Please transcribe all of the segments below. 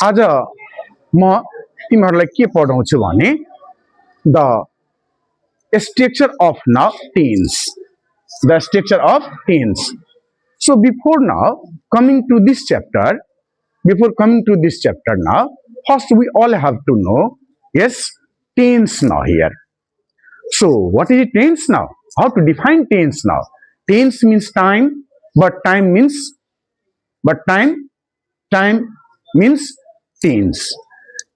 आज म तिमीहरूलाई के पढाउँछु भने the structure of now tense. The structure of tense. So before coming to this chapter now, first we all have to know, yes, tense now here. So what is tense now? How to define tense now? Tense means time, but time means tense.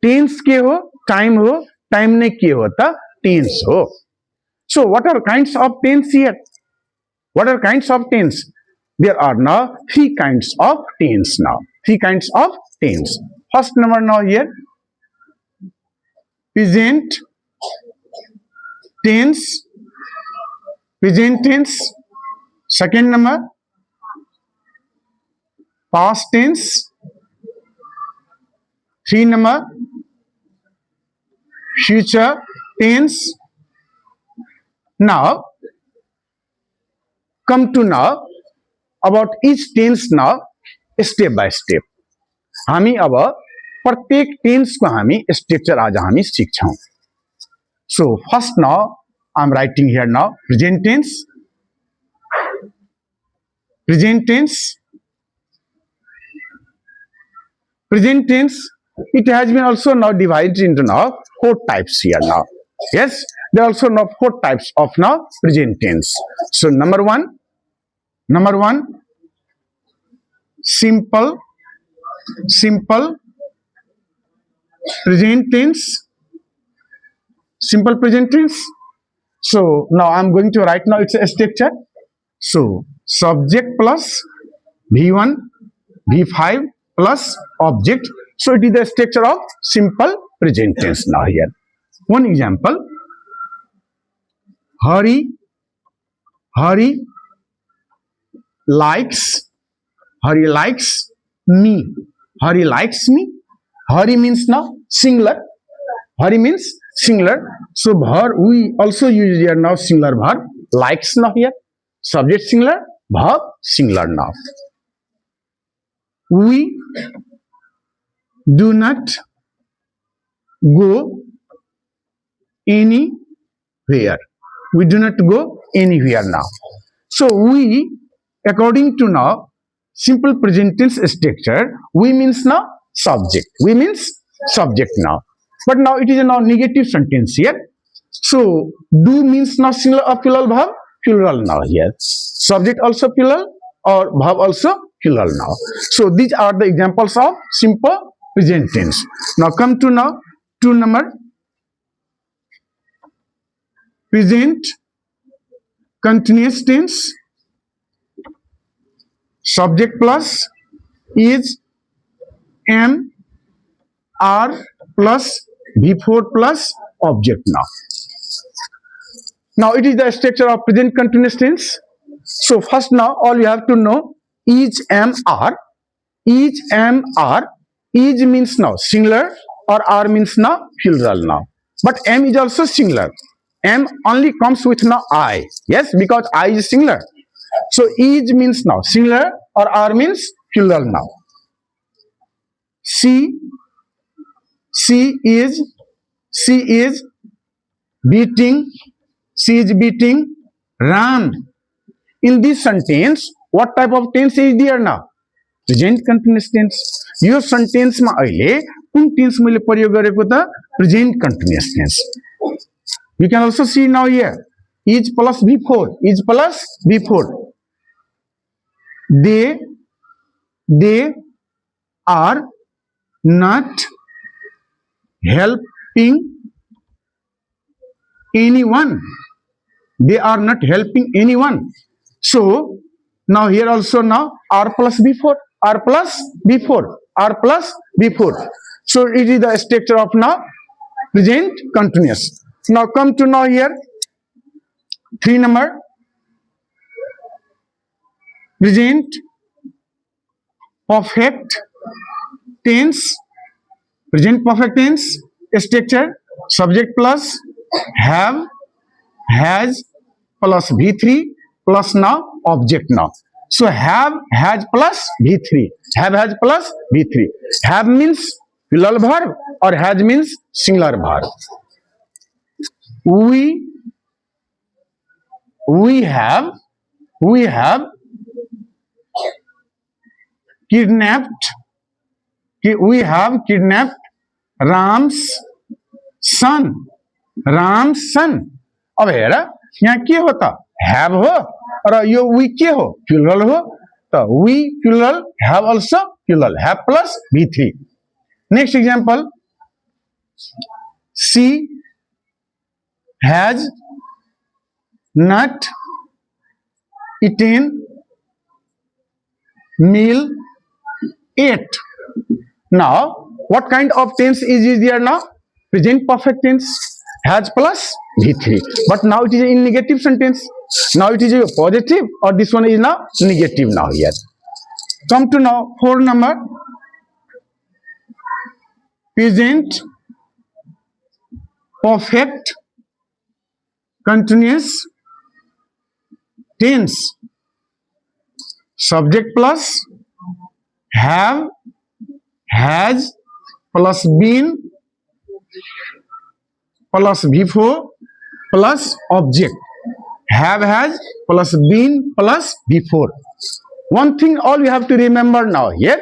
Tense के हो? Time हो? Time ने के होता? Tense हो. So what are kinds of tense here? What are kinds of tense? There are now three kinds of tense now. Three kinds of tense. First number now here, present tense. Present tense. Second number, past tense. Three number, future tense. Now, come to now about each tense now step by step. हामी अब प्रत्येक tense को हामी structure आज हामी सीख्छौं. So first now I am writing here now present tense. Present tense. Present tense. It has been also now divided into now four types here now. Yes, there are also now four types of now present tense. So number one, simple present tense. Simple present tense. So now I am going to write now it's a structure. So subject plus V1, V5 plus object. So it is the structure of simple present tense now here. One example, Hari likes me. Hari likes me. Hari means now singular. Hari means singular. So we also use here now singular verb. Likes now here. Subject singular, verb singular now. We do not go anywhere. We do not go anywhere now. So we, according to now simple present tense structure, we means now subject. We means subject now. But now it is a now negative sentence here. So do means now singular or plural verb, plural now here. Subject also plural or verb also plural now. So these are the examples of simple present tense. Now come to now two number, present continuous tense. Subject plus is, am, are plus V4 plus object now. Now it is the structure of present continuous tense. So first now all you have to know is, am, are. Is, am, are. Is means now singular or are means now plural now. But am is also singular. Am only comes with now I. Yes, because I is singular. So is means now singular or are means plural now. She is beating. She is beating Ram. In this sentence, what type of tense is there now? Present continuous tense. Yo sentence मा अहिले कुन tense मैले प्रयोग गरेको त? Present continuous tense. You can also see now here is plus V4. Is plus V4. They are not helping anyone. They are not helping anyone. So now here also now R plus B4. R plus B4. R plus B4. So it is the structure of now present continuous. Now come to now here three number, present perfect tense. Present perfect tense structure, subject plus have, has plus V3 plus now object now. So have, has plus V3. Have, has plus V3. Have means plural verb, or has means singular verb. We have kidnapped. We have kidnapped Ram's son. Ram's son. अब हेर यहाँ के हो त have हो और यो we के हो plural हो तो we plural have also plural have plus V3. Next example, she has not eaten meal yet. Now, what kind of tense is there now? Present perfect tense. Has plus V3. But now it is in negative sentence. Now it is a positive, or this one is now negative now here. Come to now 4 number. Present perfect continuous tense. Subject plus have, has plus been plus before plus object. Have, has plus been plus before. One thing all we have to remember now here,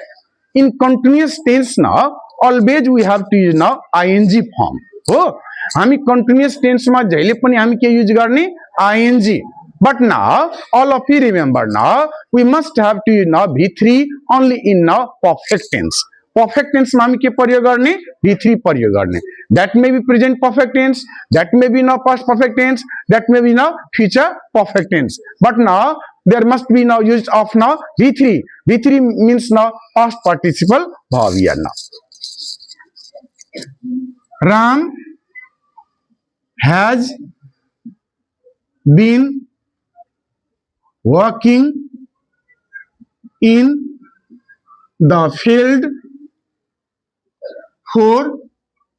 in continuous tense now always we have to use now ing form. हो हामी continuous tense मा जहिले पनि हामी के use गर्ने ing. But now all of you remember now we must have to use now V3 only in now perfect tense. Perfect tense मा हामी के प्रयोग गर्ने V3 प्रयोग गर्ने. That may be present perfect tense, that may be now past perfect tense, that may be now future perfect tense. But now there must be now used of now V3. V3 means now past participle verb here now. Ram has been working in the field for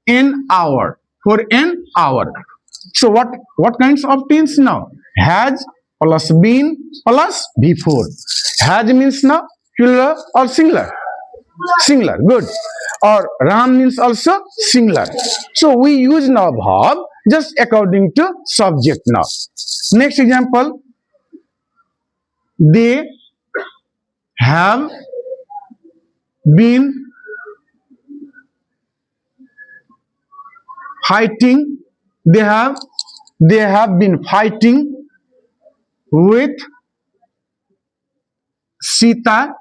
an hour. For an hour. So what kinds of tense now? Has plus been plus before. Has means now plural or singular? Singular, good. Or Ram means also singular. So we use now verb just according to subject now. Next example, they have been fighting. They have been fighting with Sita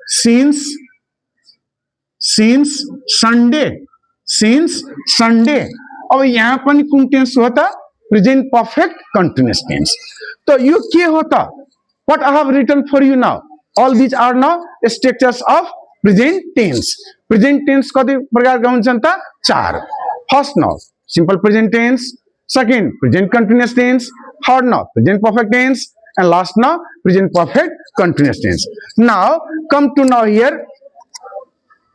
since Sunday. Since Sunday. अब यहाँ पनि कुन tense होता present perfect continuous tense. तो यो के होता what I have written for you now all these are now structures of present tense. Present tense कति प्रकारका हुन्छन् त चार. First now simple present tense, second present continuous tense, third now present perfect tense, and last now present perfect continuous tense. Now come to now here,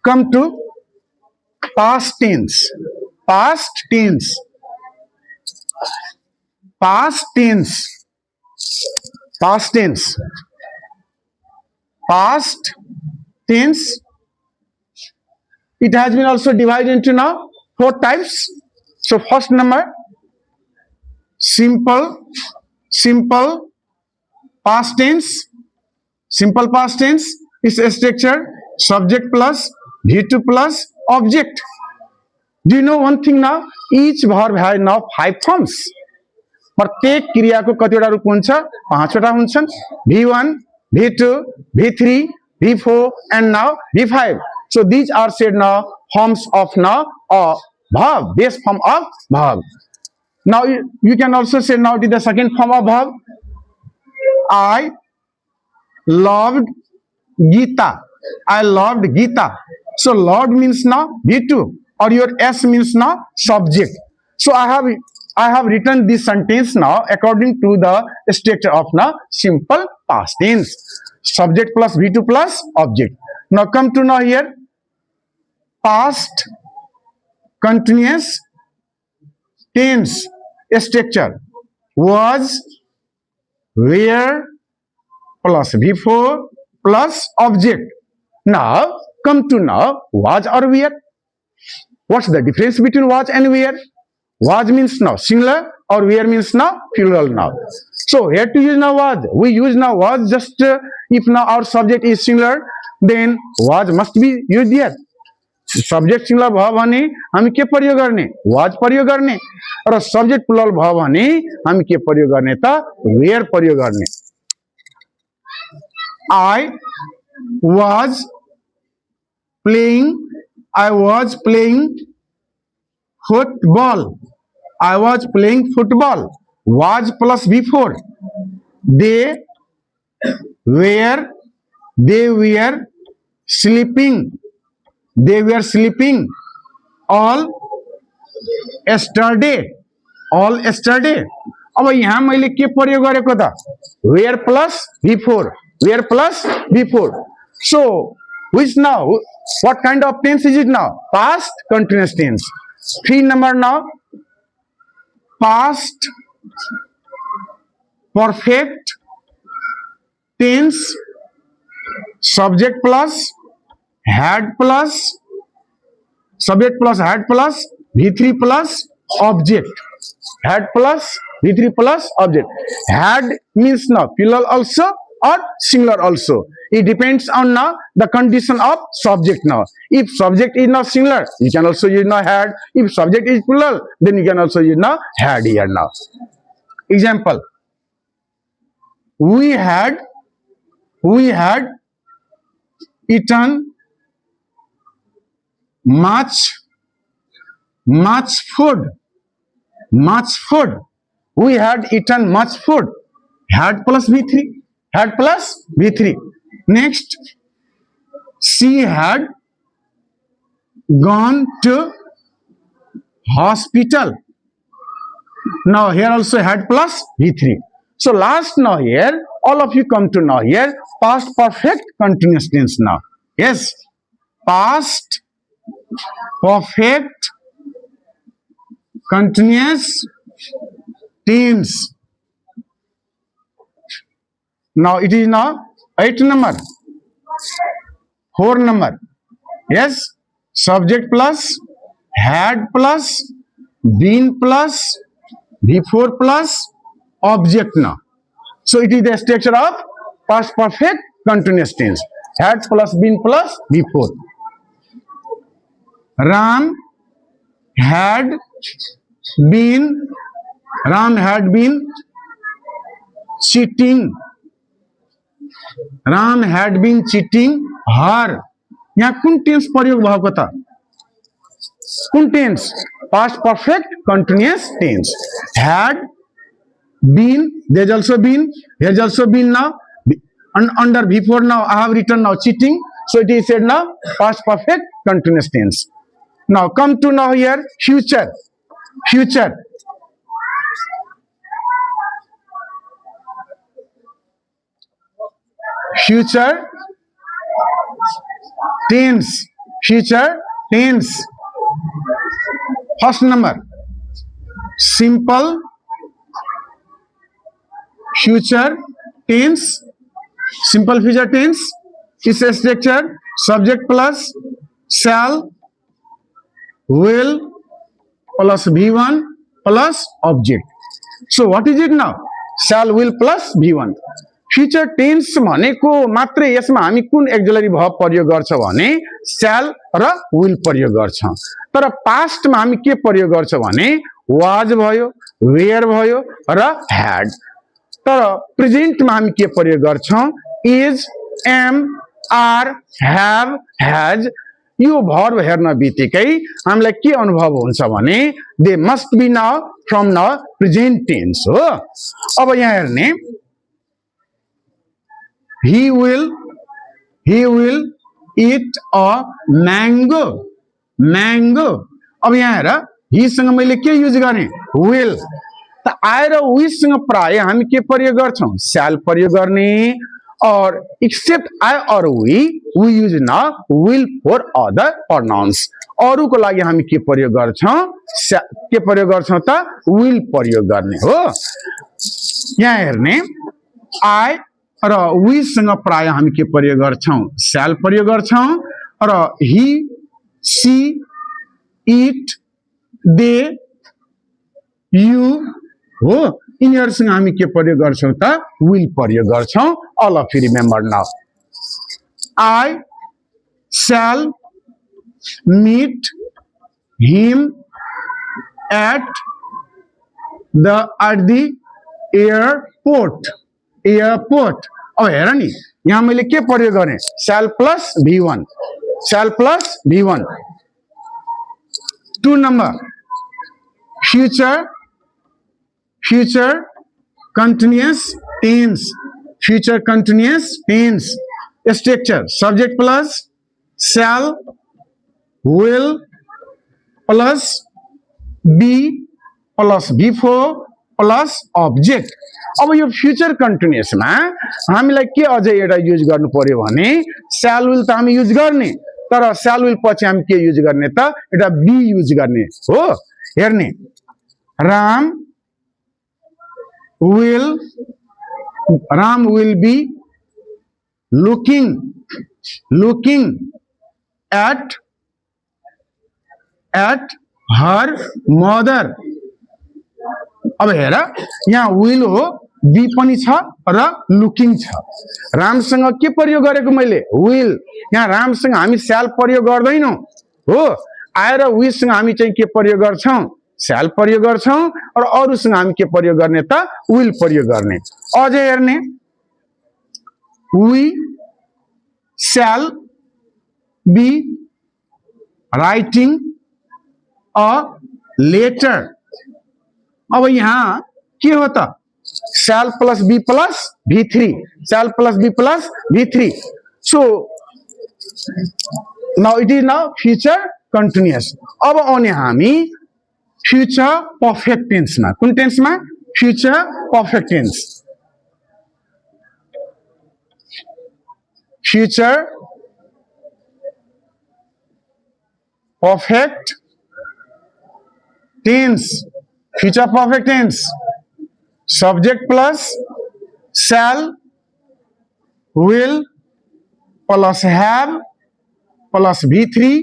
come to past tense. Past tense. Past tense. Past tense. Past tense. It has been also divided into now 4 types. So first number, simple past tense. Simple past tense is a structure subject plus V2 plus object. Do you know one thing now? Each verb has now 5 forms. प्रत्येक क्रियाको कतिवटा रूप हुन्छ? 5 वटा हुन्छन्. V1, V2, V3, V4 and now V5. So these are said now forms of now a verb, base form of verb. Now you can also say now the second form of verb. I loved Gita. I loved Gita. So loved means now V2 or your S means now subject. So I have written this sentence now according to the structure of now simple past tense. Subject plus V2 plus object. Now come to now here past continuous tense structure. Was, where plus before plus object. Now come to now was or were. What's the difference between was and were? Was means now singular or were means now plural now. So here to use now was. We use now was just if now our subject is singular, then was must be used here. Subject singular भयो भने हामी के प्रयोग गर्ने was प्रयोग गर्ने र subject plural भयो भने हामी के प्रयोग गर्ने त वेयर प्रयोग गर्ने I was playing football. I was playing football. Was plus before. They were sleeping. They were sleeping all yesterday. All yesterday. अब यहाँ मैले के प्रयोग गरेको त were plus before. Were plus before. So which now what kind of tense is it now? Past continuous tense. 3 number now. Past perfect tense. Subject plus had plus subject plus had plus V3 plus object. Had plus V3 plus object. Had means now plural also or singular also. It depends on now the condition of subject now. If subject is now singular, you can also use now had. If subject is plural, then you can also use now had here now. Example. We had eaten much food. We had eaten much food. Had plus V3. Had plus V3. Next, she had gone to hospital. Now here also had plus V3. So last now here, all of you come to now here, past perfect continuous tense now. Yes, past perfect continuous tense. Now it is now 8 number, 4 number. Yes, subject plus had plus been plus before plus object now. So it is the structure of past perfect continuous tense. Had plus been plus before. Ram had been cheating. Ram had been cheating her. यहाँ कुन tense प्रयोग भएको त कुन tense past perfect continuous tense. Had been, there's also been, here's also been now, under before now I have written now cheating, so it is said now past perfect continuous tense. Now come to now here future tense. First number, simple future tense. Simple future tense is a structure subject plus shall, will plus V1 plus object. So what is it now? Shall, will plus V1. Future tense भनेको मात्रै यसमा हामी कुन axillary verb प्रयोग गर्छौं भने shall raw will प्रयोग गर्छौं। तर पास्टमा हामी के प्रयोग गर्छौं भने was भयो, were भयो र had। तर प्रेजेन्टमा हामी के प्रयोग गर्छौं is, am, are, have, has। यो भर्ब हेर्न बित्तिकै हामीलाई के अनुभव हुन्छ भने they must be now from now present tense हो। अब यहाँ हेर्ने he will eat a mango। अब यहाँ हेर he सँग मैले के युज गर्ने will, त आएर we सँग प्राय हामी के प्रयोग गर्छौं shall प्रयोग गर्ने। और except I or we use now will for other pronouns। अरूको लागि हामी के प्रयोग गर्छौं त will प्रयोग गर्ने हो। यहाँ हेर्ने I र we सँग प्राय हामी के प्रयोग गर्छौं shall प्रयोग गर्छौं। र he, she, it, they, you हो यिनीहरुसँग हामी के प्रयोग गर्छौं त will प्रयोग गर्छौं all of you remember now I shall meet him at the airport अब हेर नि यहाँ मैले के प्रयोग गरे shall plus v1 2 number future continuous tense structure subject plus shall will plus be plus before plus object अब यो फ्यूचर कन्टिन्युअस मा हामीलाई के अझै एउटा युज गर्नु पर्यो भने shall will त हामी युज गर्ने तर shall will पछि हामी के युज गर्ने त एउटा be युज गर्ने हो हेर्ने Ram will be looking at her mother अब हेर यहाँ will हो be पनि छ र looking छ रामसँग के प्रयोग गरेको मैले will यहाँ रामसँग हामी shall प्रयोग गर्दैनौं हो आएर we सँग हामी चाहिँ के प्रयोग गर्छौं shall प्रयोग गर्छौं र अरुसँग हामी के प्रयोग गर्ने त will प्रयोग गर्ने अझै हेर्ने we shall be writing a letter अब यहाँ के हो त shall plus be plus v3 so now it is now future continuous अब आउने हामी future perfect tense मा कुन टेन्स मा future perfect tense future perfect tense subject plus shall will plus have plus v3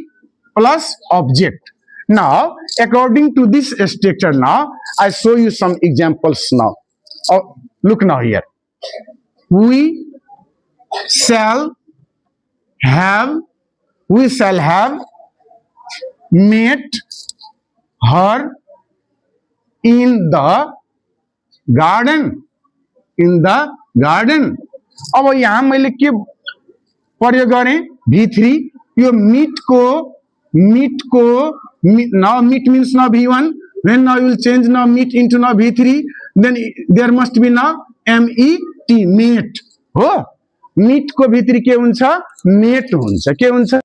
plus object now according to this structure now I show you some examples now look now here we shall have met her in the garden अब यहाँ मैले के प्रयोग गरे v3 yo meet now meet means now v1 when now you will change now meet into now v3 then there must be now met हो meet को v3 के हुन्छ met हुन्छ के हुन्छ